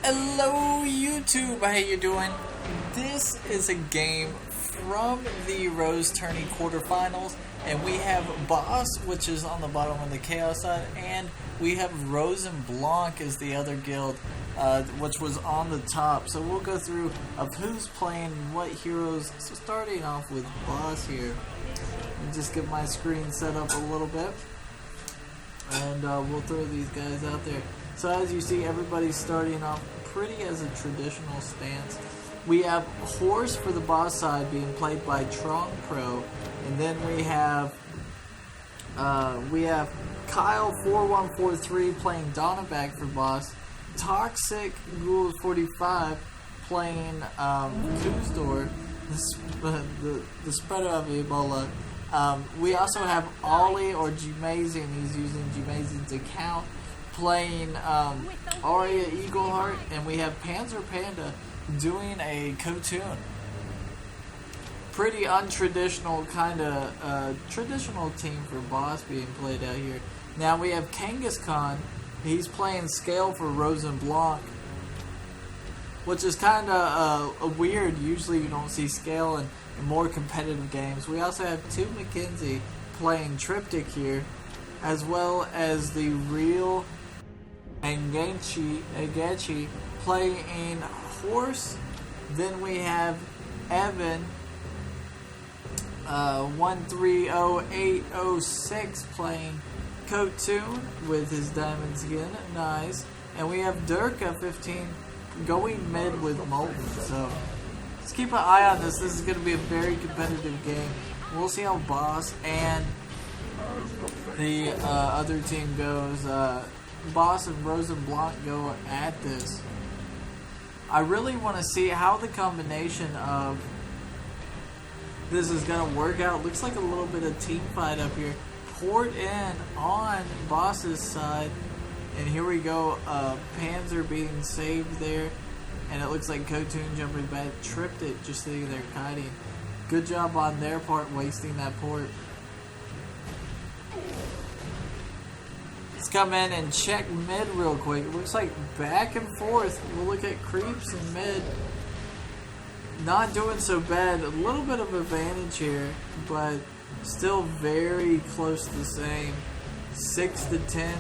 Hello YouTube, how you doing? This is a game from the Rose Tourney quarterfinals, and we have Boss, which is on the bottom on the Chaos side, and we have Rose and Blanc as the other guild, which was on the top. So we'll go through of who's playing what heroes. So starting off with Boss here. Let me just get my screen set up a little bit, and we'll throw these guys out there. So as you see, everybody's starting off pretty as a traditional stance. We have Horse for the Boss side being played by Trong Pro, and then we have Kyle 4143 playing Donneback for Boss, Toxic Ghouls 45 playing Kuzdor, the spreader of Ebola. We also have Ollie or Jumazin, he's using Jumazin's account, playing Aria Eagleheart, and we have Panzer Panda doing a Kotun. Pretty untraditional, kind of traditional team for Boss being played out here. Now we have Kangaskhan, he's playing Scale for Rose and Blanc, which is kind of weird. Usually you don't see Scale in more competitive games. We also have 2 McKenzie playing Triptych here, as well as the real Agachi playing Horse. Then we have Evan 130806 playing Kotun with his diamond skin, nice. And we have Durka 15 going mid with Molten. So let's keep an eye on this. This is going to be a very competitive game. We'll see how Boss and the other team goes. Boss and Rose and Blanc go at this. I really want to see how the combination of this is going to work out. Looks like a little bit of team fight up here. Port in on Boss's side. And here we go. Panzer being saved there. And it looks like Kotun jumping back. Tripped it just sitting there kiting. Good job on their part wasting that port. Let's come in and check mid real quick. It looks like back and forth. We'll look at creeps in mid. Not doing so bad. A little bit of advantage here, but still very close to the same. 6 to 10.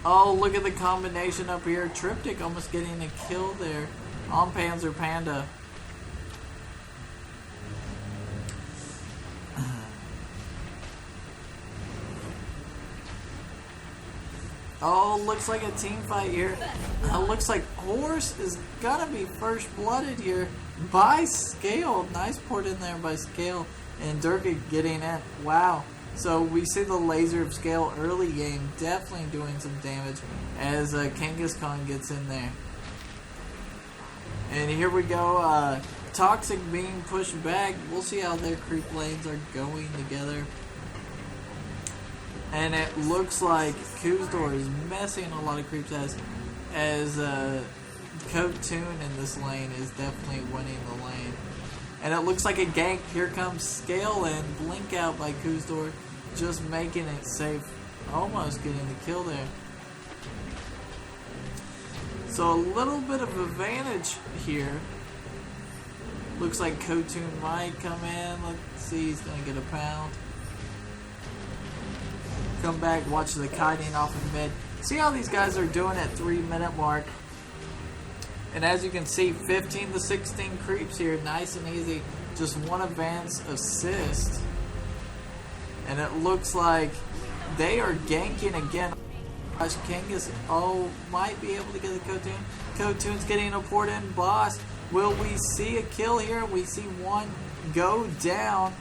Oh, look at the combination up here. Triptych almost getting a kill there on Panzer Panda. Oh, looks like a team fight here. Looks like Horse is gonna be first blooded here by Scale. Nice port in there by Scale. And Durka getting in. Wow. So we see the laser of Scale early game definitely doing some damage as Kangaskhan gets in there. And here we go. Toxic being pushed back. We'll see how their creep lanes are going together. And it looks like Kuzdor is messing a lot of creeps as Kotun in this lane is definitely winning the lane. And it looks like a gank. Here comes Scale and blink out by Kuzdor, just making it safe, almost getting the kill there. So a little bit of advantage here. Looks like Kotun might come in. Let's see, he's gonna get a pound. Come back, watch the kiting off of mid. See how these guys are doing at 3-minute mark. And as you can see, 15 to 16 creeps here, nice and easy. Just one advance assist. And it looks like they are ganking again. Kangas, might be able to get the Kotun. Kotun's getting a port in. Boss, will we see a kill here? We see one go down.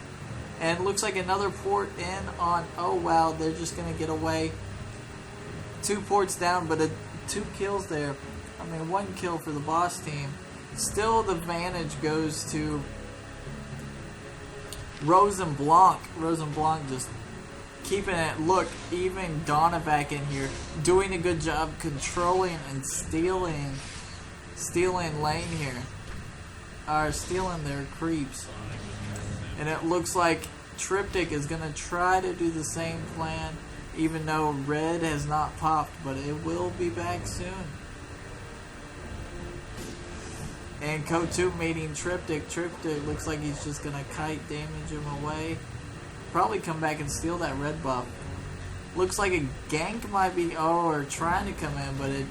And looks like another port in on, oh wow, they're just going to get away. 2 ports down, but 2 kills there. I mean, 1 kill for the Boss team. Still the advantage goes to Rose and Blanc. Rose and Blanc just keeping it. Look, even Donneback in here doing a good job controlling and stealing lane here. Or stealing their creeps. And it looks like Triptych is going to try to do the same plan. even though red has not popped, but it will be back soon. And Code 2 meeting Triptych. Triptych looks like he's just going to kite damage him away. Probably come back and steal that red buff. Looks like a gank might be or trying to come in, but it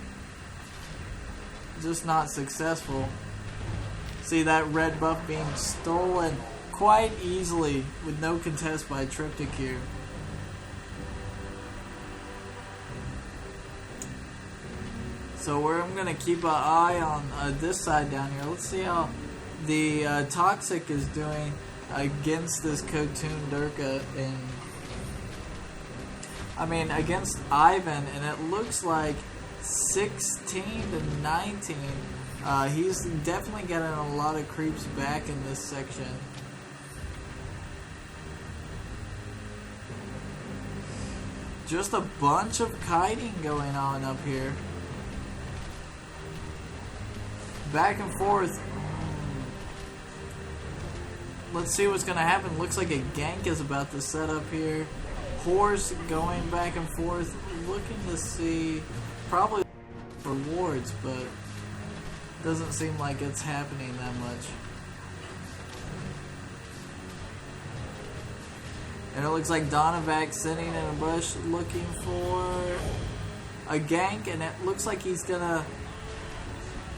just not successful. See that red buff being stolen quite easily with no contest by Triptych here. So I'm going to keep an eye on this side down here. Let's see how the Toxic is doing against this Kotun Durka against Ivan, and it looks like 16 to 19. He's definitely getting a lot of creeps back in this section. Just a bunch of kiting going on up here. Back and forth. Let's see what's going to happen. Looks like a gank is about to set up here. Horse going back and forth. Looking to see probably for wards, but doesn't seem like it's happening that much. And it looks like Donovac sitting in a bush looking for a gank, and it looks like he's going to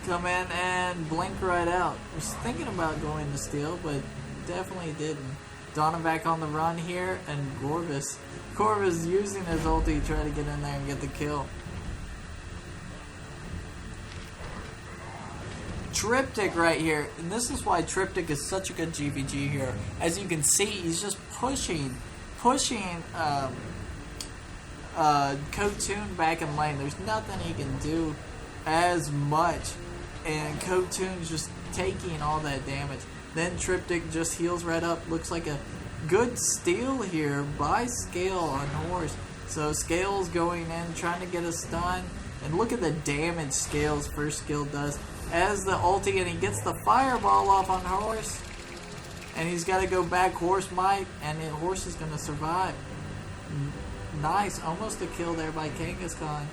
come in and blink right out. I was thinking about going to steal, but definitely didn't. Donovac on the run here, and Corvus using his ulti to try to get in there and get the kill. Triptych right here, and this is why Triptych is such a good GVG here. As you can see, he's just pushing Kotun back in lane. There's nothing he can do as much, and Kotun's just taking all that damage. Then Triptych just heals right up. Looks like a good steal here by Scale on Horse. So Scale's going in, trying to get a stun. And look at the damage Scale's first skill does. As the ulti, and he gets the fireball off on Horse. And he's got to go back. Horse might, and Horse is going to survive. Nice. Almost a kill there by Kangaskhan.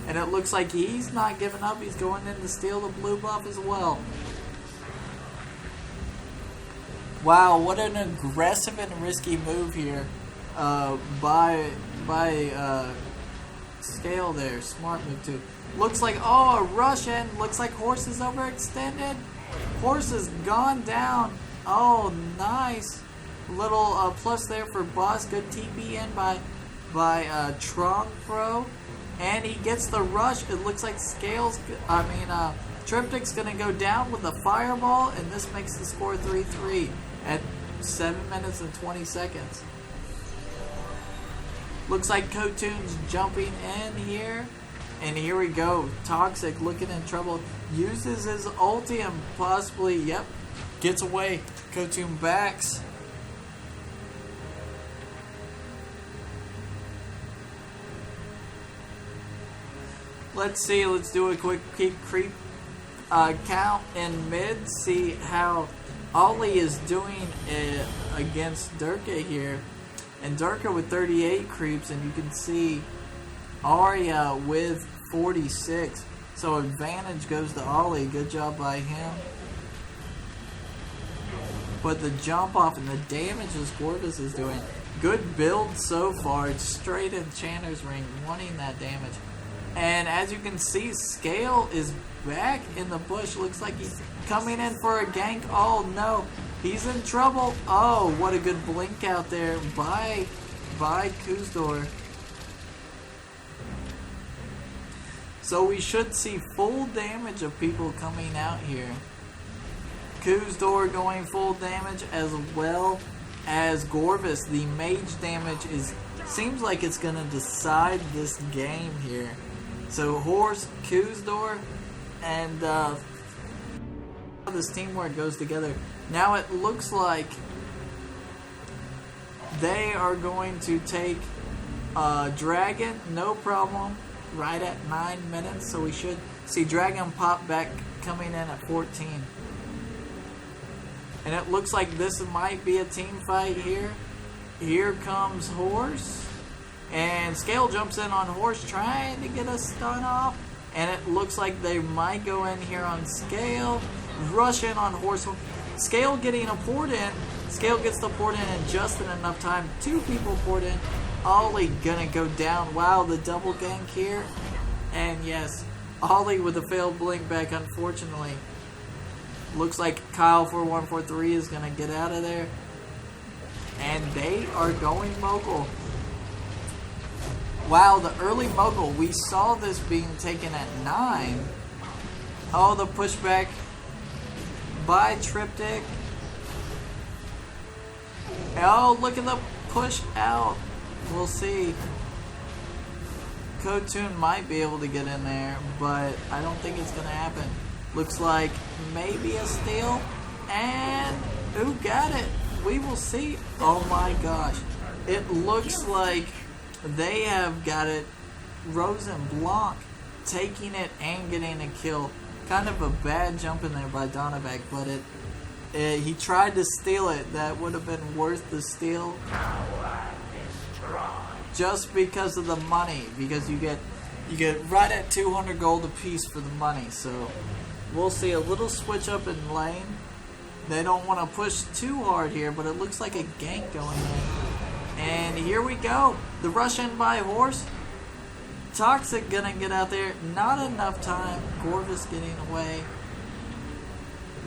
And it looks like he's not giving up. He's going in to steal the blue buff as well. Wow, what an aggressive and risky move here by Scale there. Smart move too. Looks like, a rush in. Looks like Horse is overextended. Horse has gone down. Oh, nice. Little plus there for Boss. Good TP in by Trong Pro. And he gets the rush. It looks like Triptych's going to go down with the fireball, and this makes the score 3-3 at 7 minutes and 20 seconds. Looks like Kotun's jumping in here. And here we go. Toxic looking in trouble. Uses his ulti and possibly, gets away. Kotun backs. Let's see. Let's do a quick creep count in mid. See how Ollie is doing against Durka here. And Durka with 38 creeps, and you can see Arya with 46. So advantage goes to Ollie. Good job by him. But the jump off and the damage as Corvus is doing. Good build so far. It's straight Enchanter's Ring, wanting that damage. And as you can see, Scale is back in the bush. Looks like he's coming in for a gank. Oh no, he's in trouble. Oh, what a good blink out there by Kuzdor. So we should see full damage of people coming out here. Kuzdor going full damage as well as Corvus. The mage damage seems like it's going to decide this game here. So Horse, Kuzdor, and this teamwork goes together. Now it looks like they are going to take Dragon, no problem, right at 9 minutes. So we should see Dragon pop back coming in at 14. And it looks like this might be a team fight here. Here comes Horse. And Scale jumps in on Horse trying to get a stun off. And it looks like they might go in here on Scale. Rush in on Horse. Scale getting a port in. Scale gets the port in just in enough time. 2 people port in. Ollie gonna go down. Wow, the double gank here. And yes, Ollie with a failed blink back, unfortunately. Looks like Kyle 4143 is gonna get out of there. And they are going mogul. Wow, the early mogul. We saw this being taken at 9. Oh, the pushback by Triptych. Oh, look at the push out. We'll see. Code Tune might be able to get in there, but I don't think it's going to happen. Looks like maybe a steal. And who got it? We will see. Oh my gosh. It looks like they have got it. Rose and Blanc taking it and getting a kill. Kind of a bad jump in there by Donovac, but he tried to steal it. That would have been worth the steal. Just because of the money. Because you get right at 200 gold apiece for the money. So we'll see a little switch up in lane. They don't want to push too hard here, but it looks like a gank going in. And here we go. The rush in by Horse. Toxic gonna get out there. Not enough time. Gorvis getting away.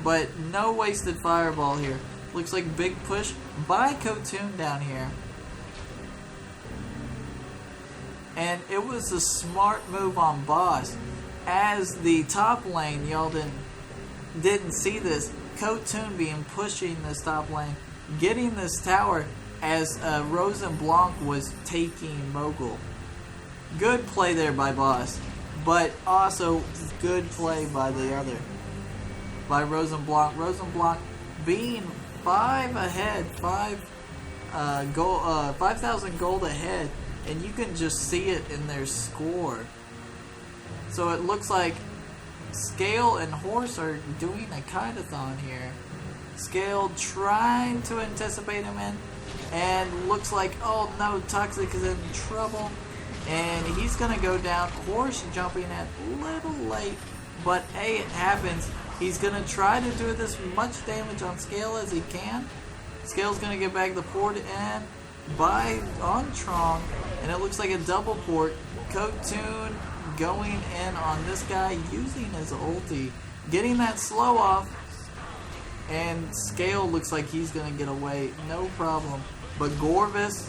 But no wasted fireball here. Looks like big push by Kotun down here. And it was a smart move on Boss. As the top lane, y'all didn't see this. Kotun being pushing this top lane. Getting this tower as Rose and Blanc was taking mogul. Good play there by Boss, but also good play by the other, by Rose and Blanc. Rose and Blanc being 5 ahead, 5,000 gold ahead, and you can just see it in their score. So it looks like Scale and Horse are doing a kite-a-thon here. Scale trying to anticipate him in. And looks like, oh no, Toxic is in trouble. And he's going to go down. Horse jumping in a little late. But hey, it happens. He's going to try to do this much damage on Scale as he can. Scale's going to get back the port in by on Trong. And it looks like a double port. Kotun going in on this guy using his ulti. Getting that slow off. And Scale looks like he's going to get away. No problem. But Gorvis,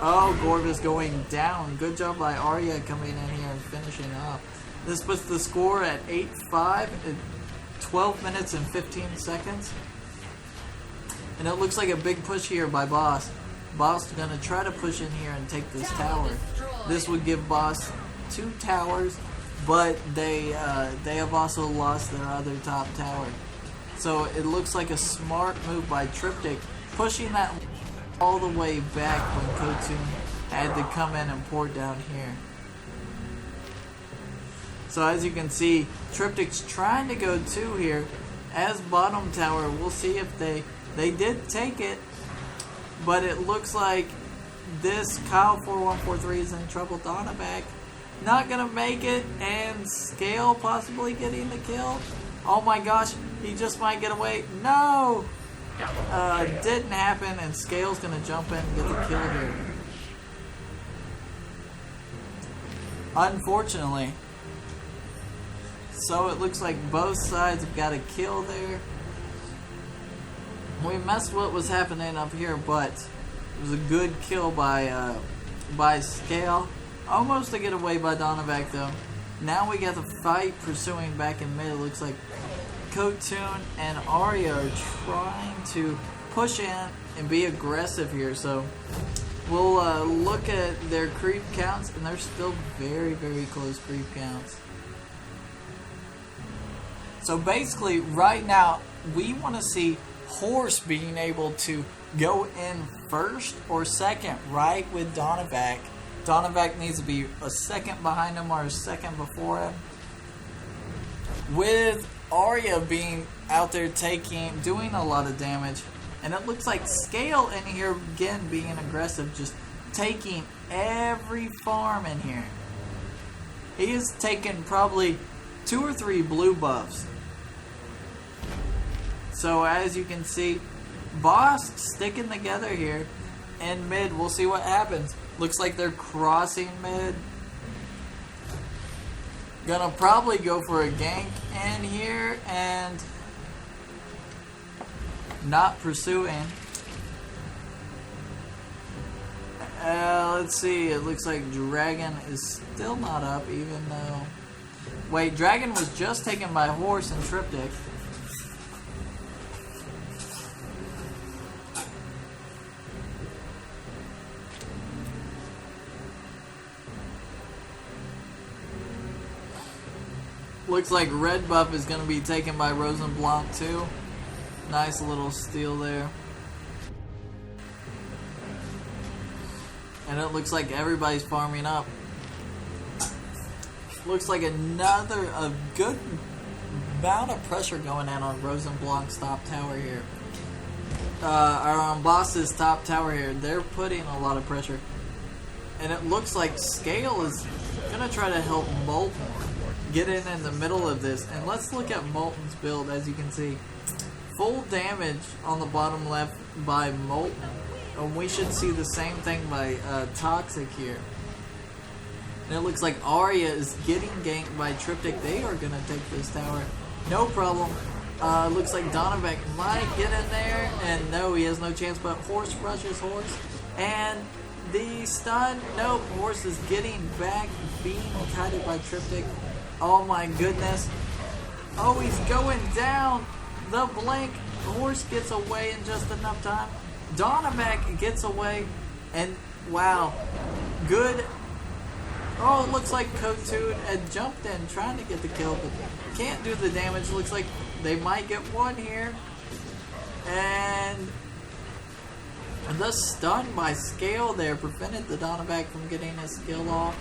oh, Gorvis going down. Good job by Arya coming in here and finishing up. This puts the score at 8-5 in 12 minutes and 15 seconds. And it looks like a big push here by Boss. Boss is going to try to push in here and take this tower. This would give Boss 2 towers, but they have also lost their other top tower. So it looks like a smart move by Triptych, pushing that all the way back when Kotun had to come in and port down here. So as you can see, Triptych's trying to go 2 here as bottom tower. We'll see if they did take it, but it looks like this Kyle 4143 is in trouble. Donovac not gonna make it, and Scale possibly getting the kill. Oh my gosh, he just might get away. No! Didn't happen, and Scale's going to jump in and get the kill here. Unfortunately. So it looks like both sides have got a kill there. We missed what was happening up here, but it was a good kill by Scale. Almost to get away by Donovac though. Now we got the fight pursuing back in mid. It looks like Kotun and Arya are trying to push in and be aggressive here. So we'll look at their creep counts, and they're still very, very close creep counts. So basically, right now, we want to see Horse being able to go in first or second, right, with Donovac. Donovac needs to be a second behind him or a second before him. With Arya being out there doing a lot of damage. And it looks like Scale in here again being aggressive, just taking every farm in here. He has taken probably 2 or 3 blue buffs. So as you can see, Boss sticking together here. And mid, we'll see what happens. Looks like they're crossing mid. Gonna probably go for a gank in here and not pursuing. Let's see, it looks like Dragon is still not up, even though... Wait, Dragon was just taken by Horse and Triptych. Looks like red buff is going to be taken by Rose and Blanc too. Nice little steal there. And it looks like everybody's farming up. Looks like a good amount of pressure going in on Rose and Blanc's top tower here. Or on Boss's top tower here. They're putting a lot of pressure. And it looks like Scale is going to try to help Molten get in the middle of this. And let's look at Molten's build. As you can see, full damage on the bottom left by Molten. And we should see the same thing by Toxic here. And it looks like Arya is getting ganked by Triptych. They are going to take this tower. No problem. Looks like Donovan might get in there. And no, he has no chance. But Horse rushes Horse. And the stun. Nope. Horse is getting back. Being kited by Triptych. Oh my goodness. Oh, he's going down. The Blanc. Horse gets away in just enough time. Donovan gets away. And wow. Good. Oh, it looks like Kotoon had jumped in trying to get the kill, but can't do the damage. Looks like they might get one here. And the stun by Scale there prevented the Donovan from getting his skill off.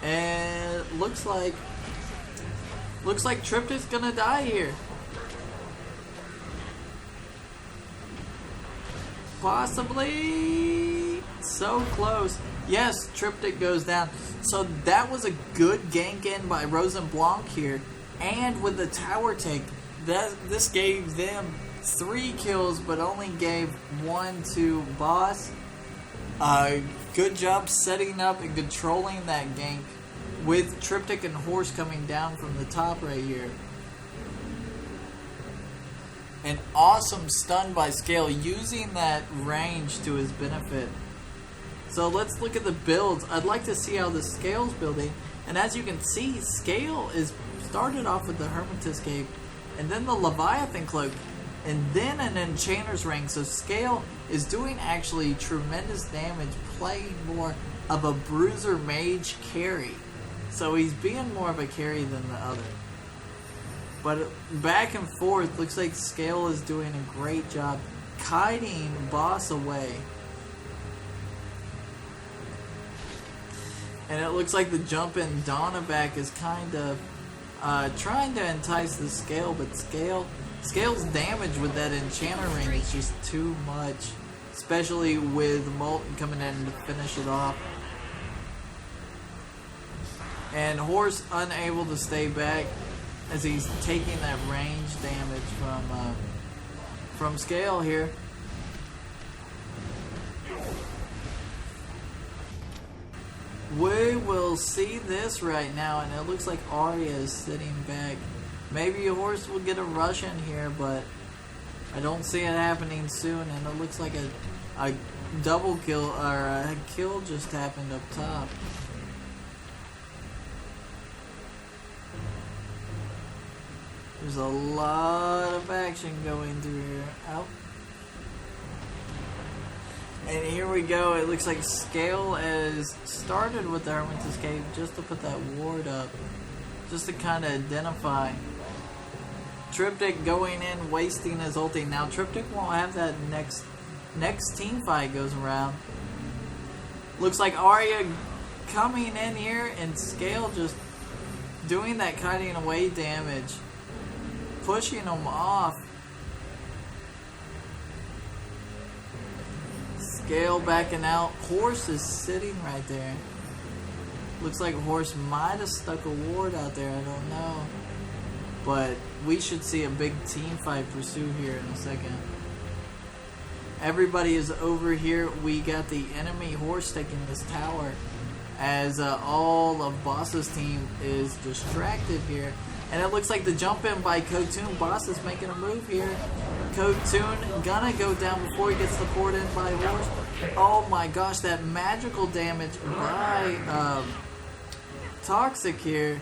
And looks like Triptych's gonna die here. Possibly. So close. Yes, Triptych goes down. So that was a good gank in by Rose and Blanc here. And with the tower take, this gave them 3 kills, but only gave 1 to Boss. Good job setting up and controlling that gank with Triptych and Horse coming down from the top right here. An awesome stun by Scale, using that range to his benefit. So let's look at the builds. I'd like to see how the Scale's building. And as you can see, Scale is started off with the Hermetus Cape, and then the Leviathan Cloak, and then an Enchanter's Ring. So Scale is doing actually tremendous damage, playing more of a Bruiser Mage carry. So he's being more of a carry than the other. But back and forth, looks like Scale is doing a great job kiting Boss away. And it looks like the jump in Donovan is kind of trying to entice the Scale, but Scale's damage with that Enchanter Ring is just too much. Especially with Molten coming in to finish it off. And Horse unable to stay back as he's taking that range damage from Scale here. We will see this right now, and it looks like Arya is sitting back. Maybe a Horse will get a rush in here, but I don't see it happening soon. And it looks like a double kill, or a kill just happened up top. There's a lot of action going through here. Out. And here we go. It looks like Scale has started with the Hermetus Cape just to put that ward up. Just to kind of identify. Triptych going in, wasting his ulti. Now Triptych won't have that next team fight goes around. Looks like Arya coming in here, and Scale just doing that kiting away damage. Pushing him off. Scale backing out. Horse is sitting right there. Looks like Horse might have stuck a ward out there. I don't know. But we should see a big team fight pursue here in a second. Everybody is over here. We got the enemy Horse taking this tower as all of Boss's team is distracted here. And it looks like the jump in by Kotoon. Boss is making a move here. Kotoon gonna go down before he gets the port in by Horse. Oh my gosh, that magical damage by Toxic here.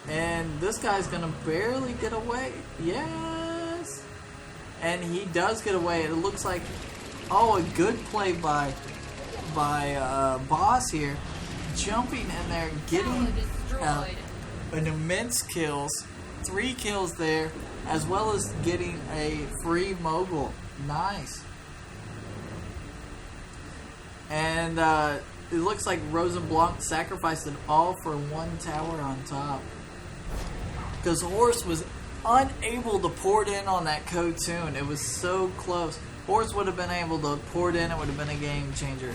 And this guy's gonna barely get away. Yes! And he does get away. It looks like, oh, a good play by Boss here. Jumping in there, getting an immense kills. 3 kills there, as well as getting a free mogul. Nice. And it looks like Rose and Blanc sacrificed it all for 1 tower on top. Because Horse was unable to port in on that Kotoon. It was so close. Horse would have been able to port in. It would have been a game changer.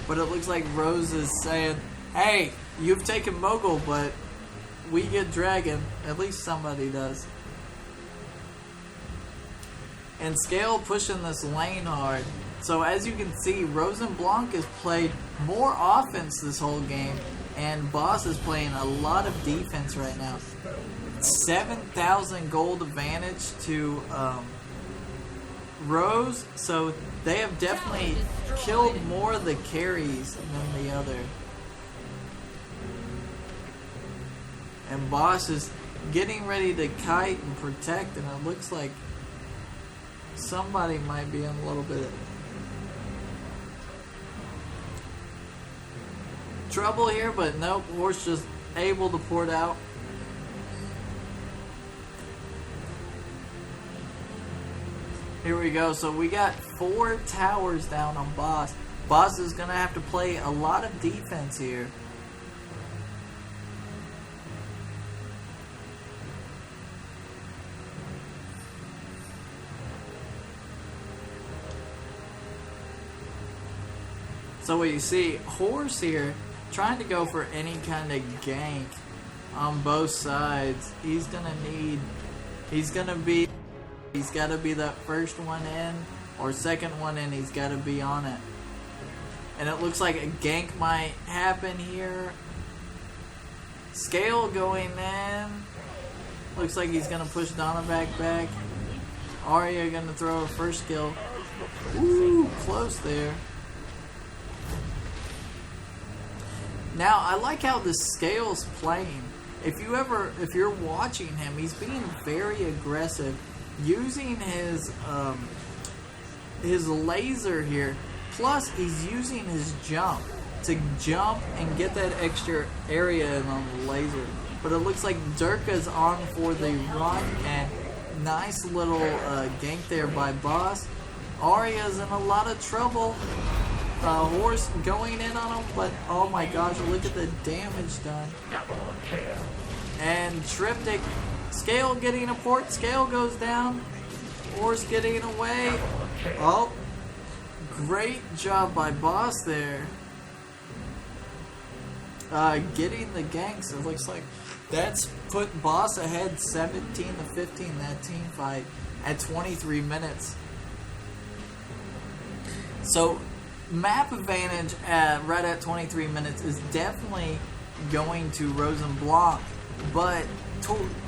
But it looks like Rose is saying, hey, you've taken mogul, but we get dragon. At least somebody does. And Scale pushing this lane hard. So as you can see, Rose and Blanc has played more offense this whole game, and Boss is playing a lot of defense right now. 7,000 gold advantage to Rose, so they have definitely killed more of the carries than the other. And Boss is getting ready to kite and protect, and it looks like somebody might be in a little bit of trouble here, but nope, Horse just able to port out. Here we go. So we got 4 towers down on Boss. Boss is going to have to play a lot of defense here. So what you see, Horse here trying to go for any kind of gank on both sides. He's got to be that first one in or second one in. He's got to be on it. And it looks like a gank might happen here. Scale going in. Looks like he's going to push Donovac back. Arya going to throw her first kill. Ooh, close there. Now, I like how the Scale's playing. If you're watching him, he's being very aggressive, using his laser here. Plus, he's using his jump to jump and get that extra area in on the laser. But it looks like Durka's on for the run, and nice little gank there by Boss. Arya's in a lot of trouble. Horse going in on him, but oh my gosh, look at the damage done. And Triptych, Scale getting a port, Scale goes down, Horse getting away. Oh, great job by Boss there. Getting the ganks, it looks like that's put Boss ahead 17-15, that team fight, at 23 minutes. So, map advantage right at 23 minutes is definitely going to Rose and Blanc, but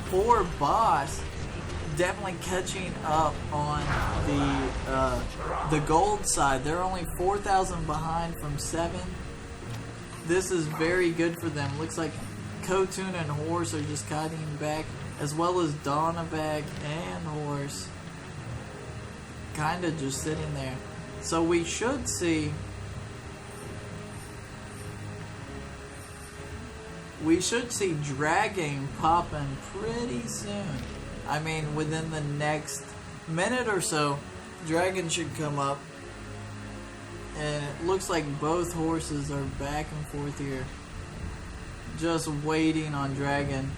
for Boss, definitely catching up on the gold side. They're only 4,000 behind from 7. This is very good for them. Looks like Kotoon and Horse are just kiting back, as well as Donovac and Horse kind of just sitting there. So we should see Dragon popping pretty soon. I mean, within the next minute or so, Dragon should come up. And it looks like both horses are back and forth here, just waiting on Dragon.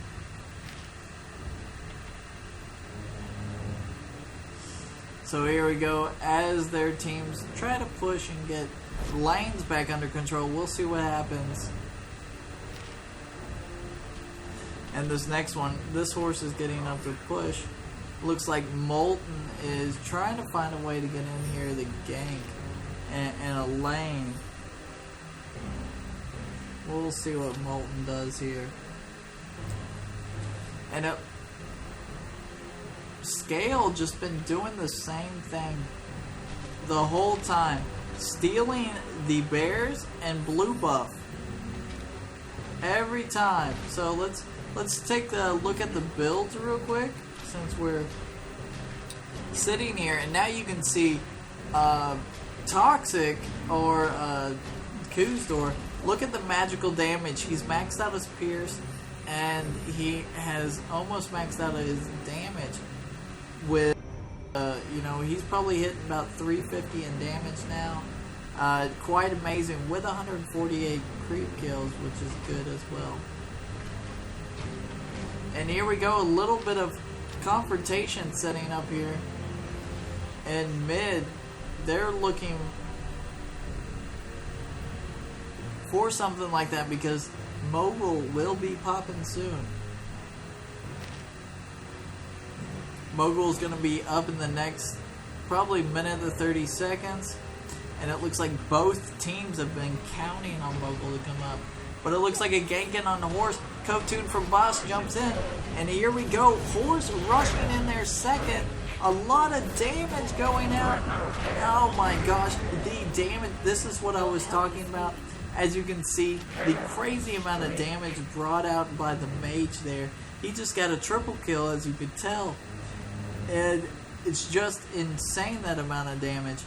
So here we go, as their teams try to push and get lanes back under control. We'll see what happens. And this next one, this horse is getting up to push. Looks like Molten is trying to find a way to get in here, the gank, and a lane. We'll see what Molten does here. And Scale just been doing the same thing the whole time, stealing the bears and blue buff every time. So let's take a look at the builds real quick, since we're sitting here, and now you can see Toxic or Kuzdor. Look at the magical damage. He's maxed out his Pierce, and he has almost maxed out his damage with, he's probably hitting about 350 in damage now. Quite amazing, with 148 creep kills, which is good as well. And here we go, a little bit of confrontation setting up here. In mid, they're looking for something like that because Mogul will be popping soon. Mogul is going to be up in the next probably minute to 30 seconds. And it looks like both teams have been counting on Mogul to come up. But it looks like a ganking on the horse. Code-Tune from Boss jumps in. And here we go. Horse rushing in there second. A lot of damage going out. Oh my gosh. The damage. This is what I was talking about. As you can see, the crazy amount of damage brought out by the mage there. He just got a triple kill, as you could tell. And it's just insane, that amount of damage.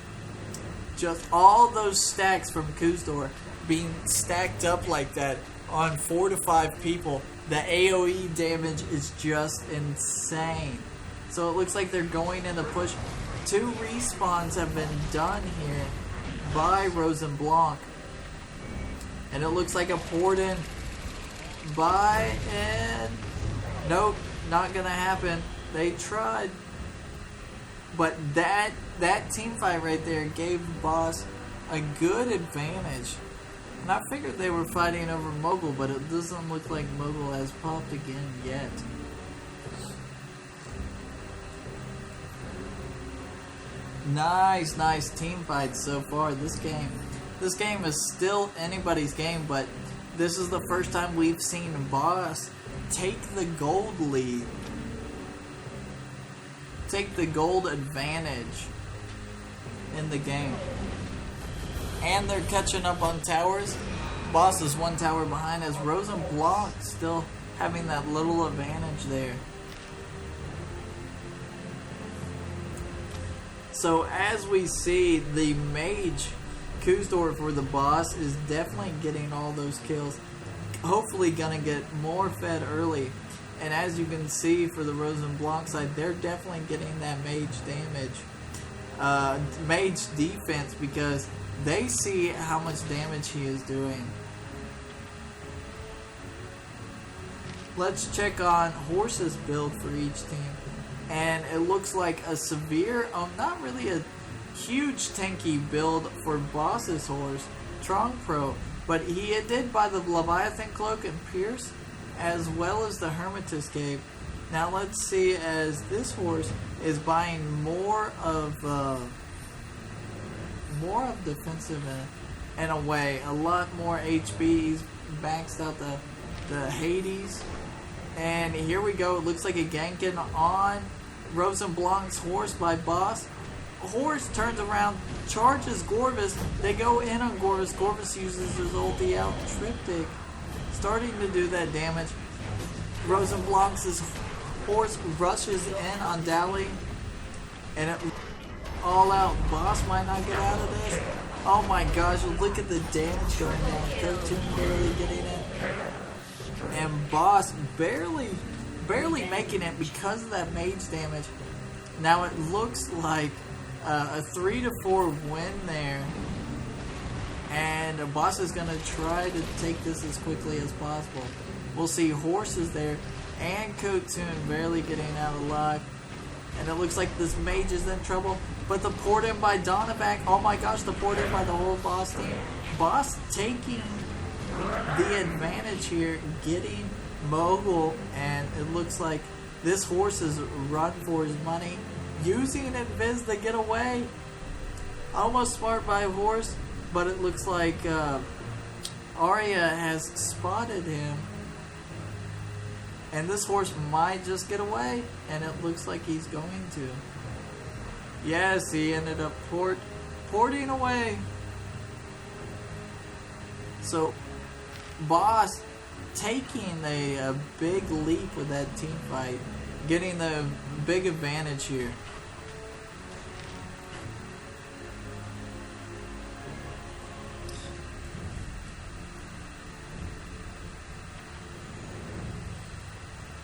Just all those stacks from Kuzdor being stacked up like that on 4 to 5 people. The AoE damage is just insane. So it looks like they're going in a push. 2 respawns have been done here by Rose and Blanc. And it looks like a poured in by, and nope, not gonna happen. They tried. But that team fight right there gave Boss a good advantage. And I figured they were fighting over Mogul, but it doesn't look like Mogul has popped again yet. Nice team fights so far this game. This game is still anybody's game, but this is the first time we've seen Boss take the gold lead. Take the gold advantage in the game. And they're catching up on towers. Boss is 1 tower behind, as Rose and Blanc still having that little advantage there. So as we see, the mage Kuzdor for the Boss is definitely getting all those kills. Hopefully gonna get more fed early. And as you can see for the Rose and Blanc side, they're definitely getting that mage damage. Mage defense, because they see how much damage he is doing. Let's check on Horse's build for each team. And it looks like a severe, not really a huge tanky build for Boss's horse, Trong Pro. But he did buy the Leviathan Cloak and Pierce, as well as the Hermitage Cape. Now let's see, as this horse is buying more of defensive in a way, a lot more HP. He's maxed out the Hades, and here we go. It looks like a ganking on Rose and Blanc's horse by Boss. Horse turns around, charges Gorvis. They go in on Gorvis. Gorvis uses his ulti out triptych, starting to do that damage. Rose and Blanc's horse rushes in on Dally, and it all out. Boss might not get out of this. Oh my gosh, look at the damage going down. Code-Tune barely getting it. And Boss barely making it because of that mage damage. Now it looks like a 3-4 win there. And Boss is going to try to take this as quickly as possible. We'll see horses there, and Code-Tune barely getting out alive. And it looks like this mage is in trouble. But the port in by Donovan, oh my gosh, the port in by the whole Boss team. Boss taking the advantage here, getting Mogul, and it looks like this horse is run for his money. Using Invis to get away. Almost smart by horse, but it looks like Arya has spotted him. And this horse might just get away, and it looks like he's going to. Yes, he ended up porting away. So, Boss taking a big leap with that team fight, getting the big advantage here.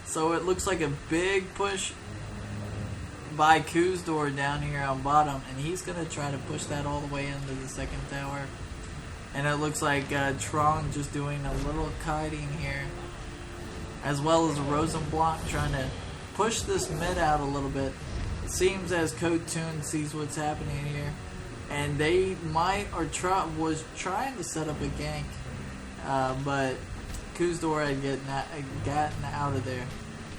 So it looks like a big push by Kuzdor down here on bottom, and he's going to try to push that all the way into the second tower. And it looks like Trong just doing a little kiting here, as well as Blanc trying to push this mid out a little bit. It seems as Code Toon sees what's happening here, and they might or was trying to set up a gank, but Kuzdor had gotten out of there.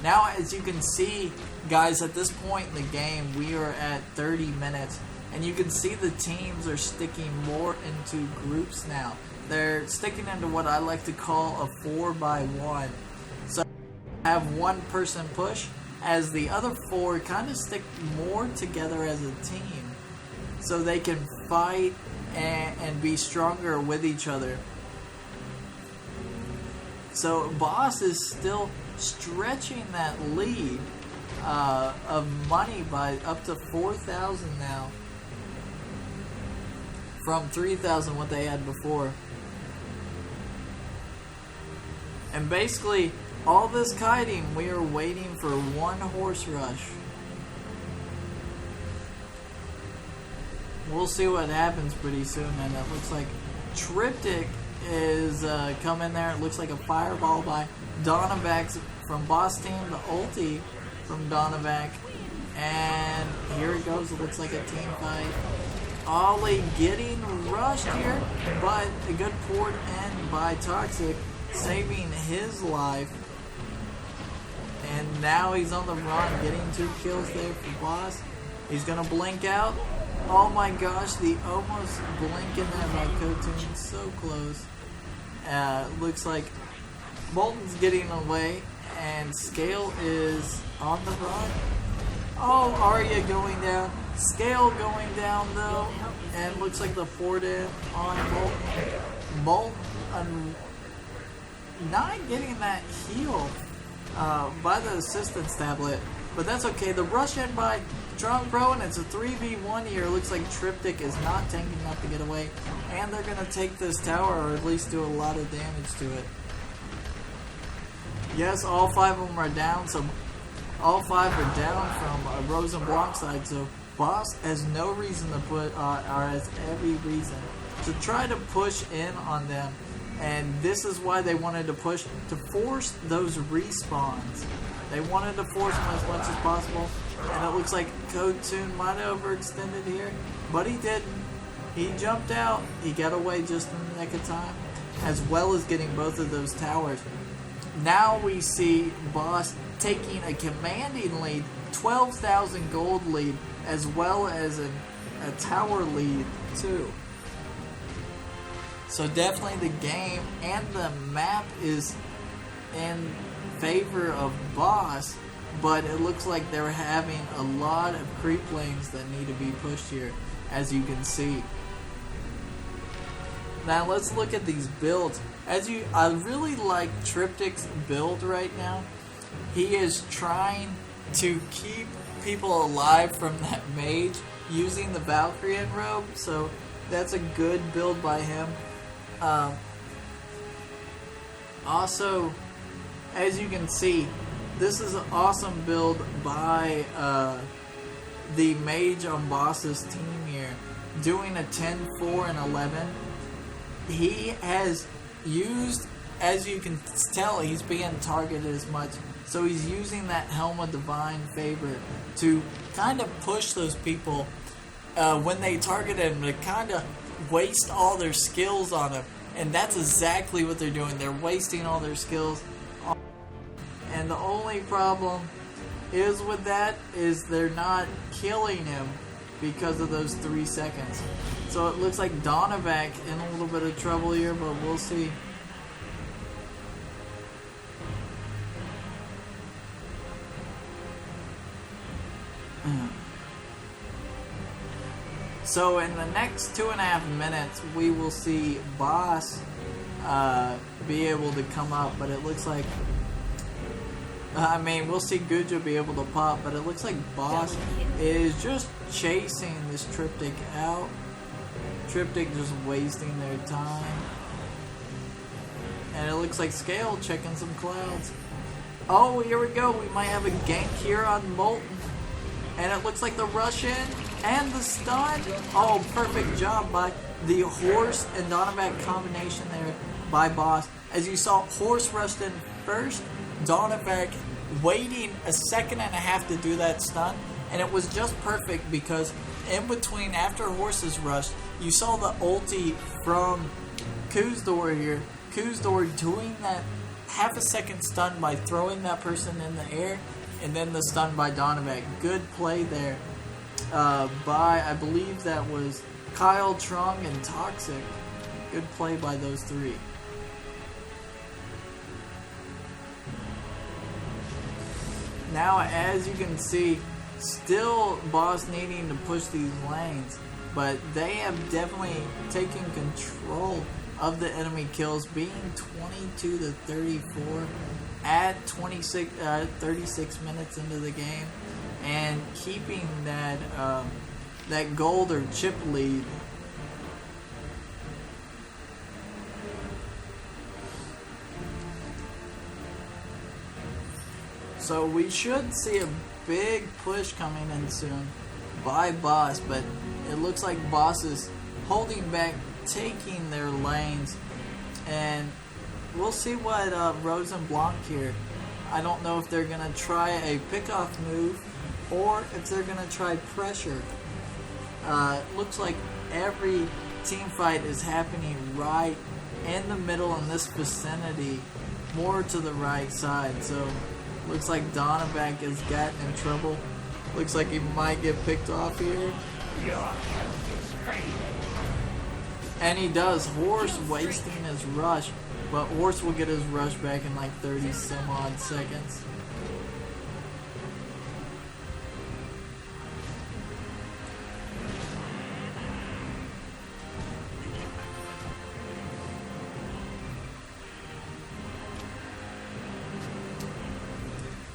Now, as you can see, guys, at this point in the game, we are at 30 minutes. And you can see the teams are sticking more into groups now. They're sticking into what I like to call a 4x1. So have one person push, as the other 4 kind of stick more together as a team. So they can fight and be stronger with each other. So Boss is still stretching that lead of money by up to 4,000 now. From 3,000 what they had before. And basically, all this kiting, we are waiting for one horse rush. We'll see what happens pretty soon, and it looks like Triptych is coming there. It looks like a fireball by Donovac from Boss Team, the ulti from Donovac. And here it goes. It looks like a team fight. Ollie getting rushed here, but a good port in by Toxic, saving his life. And now he's on the run, getting 2 kills there for Boss. He's going to blink out. Oh my gosh, the almost blink in there by Kotoon, so close. Looks like Bolton's getting away, and Scale is on the run. Oh, Arya going down. Scale going down though, and looks like the port in on Bolton. Bolton not getting that heal by the assistance tablet, but that's okay. The rush in by Strong Pro, and it's a 3v1 here. Looks like Triptych is not tanking enough to get away, and they're going to take this tower, or at least do a lot of damage to it. Yes, all 5 of them are down, so all 5 are down from Rose and Blanc side, so Boss has no reason to put, or has every reason to try to push in on them. And this is why they wanted to push, to force those respawns. They wanted to force them as much as possible. And it looks like Code Toon might have overextended here, but he didn't. He jumped out. He got away just in the nick of time, as well as getting both of those towers. Now we see Boss taking a commanding lead, 12,000 gold lead, as well as a tower lead too. So definitely the game and the map is in favor of Boss, but it looks like they're having a lot of creep lanes that need to be pushed here, as you can see. Now let's look at these builds. I really like Triptych's build right now. He is trying to keep people alive from that mage using the Valkyrian robe, so that's a good build by him. Also, as you can see, this is an awesome build by the mage on Boss's team here, doing a 10, 4, and 11. He has used, as you can tell, he's being targeted as much, so he's using that Helm of Divine Favor to kind of push those people when they target him, to kind of waste all their skills on him. And that's exactly what they're doing. They're wasting all their skills. And the only problem is with that is they're not killing him because of those 3 seconds. So it looks like Donovac in a little bit of trouble here, but we'll see. So in the next 2.5 minutes, we will see Boss be able to come up, but it looks like, we'll see Guja be able to pop, but it looks like Boss is just chasing this Triptych out. Triptych just wasting their time. And it looks like Scale checking some clouds. Oh, here we go. We might have a gank here on Molten. And it looks like the rush in and the stun. Oh, perfect job by the Horse and Donovac combination there by Boss. As you saw, Horse rushed in first. Donovac waiting a second and a half to do that stun. And it was just perfect because in between, after Horse's rush, you saw the ulti from Kuzdor here. Kuzdor doing that half a second stun by throwing that person in the air. And then the stun by Donovac. Good play there by, I believe that was Kyle, Trung, and Toxic. Good play by those three. Now, as you can see, still Boss needing to push these lanes, but they have definitely taken control of the enemy kills, being 22 to 34 at 36 minutes into the game, and keeping that that gold or chip lead. So we should see a big push coming in soon by Boss, but it looks like Boss is holding back, taking their lanes, and we'll see what Rose and Blanc here. I don't know if they're going to try a pick-off move or if they're going to try pressure. Looks like every team fight is happening right in the middle in this vicinity, more to the right side. So looks like Donovac has gotten in trouble. Looks like he might get picked off here. And he does. Horse wasting his rush. But Horse will get his rush back in like 30 some odd seconds.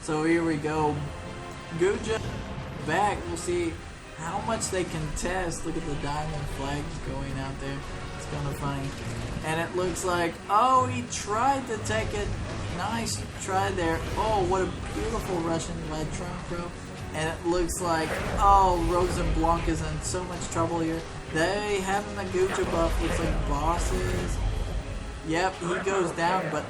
So here we go. Guja back. We'll see how much they can test. Look at the diamond flags going out there. It's kind of funny. And it looks like, oh, he tried to take it. Nice try there. Oh, what a beautiful Russian by Trump Pro. And it looks like, oh, Rose and Blanc is in so much trouble here. They having the Guja buff. Looks like Bosses. Yep, he goes down, but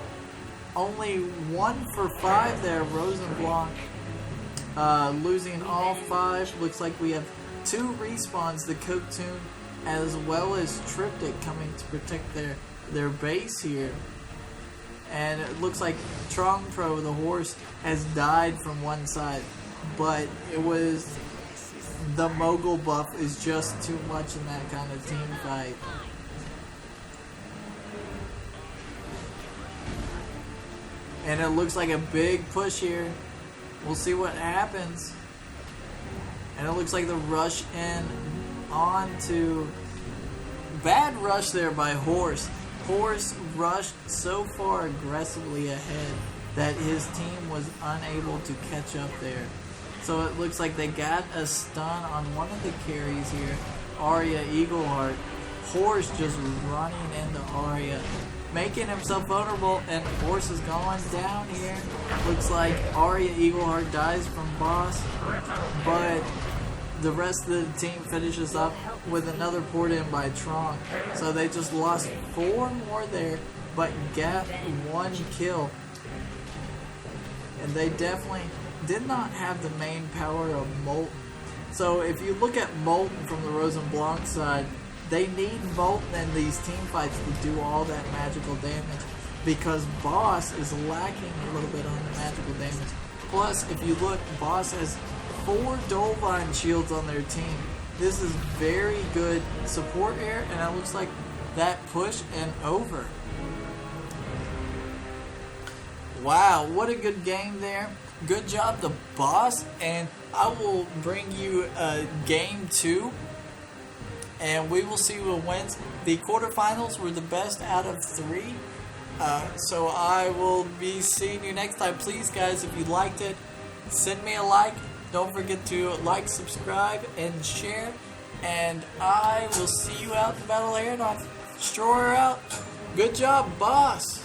only 1 for 5 there. Rose and Blanc losing all 5. Looks like we have 2 respawns. The Cotoon as well as Triptych coming to protect their base here. And it looks like Trong Pro, the Horse, has died from one side. But it was the Mogul buff is just too much in that kind of team fight. And it looks like a big push here. We'll see what happens. And it looks like the rush in onto... Bad rush there by Horse. Horse rushed so far aggressively ahead that his team was unable to catch up there. So it looks like they got a stun on one of the carries here. Arya Eagleheart. Horse just running into Arya, making himself vulnerable, and Horse is going down here. Looks like Arya Eagleheart dies from Boss, but the rest of the team finishes up with another port in by Tron. So they just lost 4 more there, but got 1 kill. And they definitely did not have the main power of Molten So if you look at Molten from the Rose and Blanc side, they need Molten in these team fights to do all that magical damage, because Boss is lacking a little bit on the magical damage. Plus, if you look, Boss has 4 Dolvine shields on their team. This is very good support air, and it looks like that push and over. Wow, what a good game there. Good job to Boss, and I will bring you game 2, and we will see who wins. The quarterfinals were the best out of 3, so I will be seeing you next time. Please, guys, if you liked it, send me a like. Don't forget to like, subscribe, and share, and I will see you out in the Battle Aerodon. Stroller out. Good job, Boss.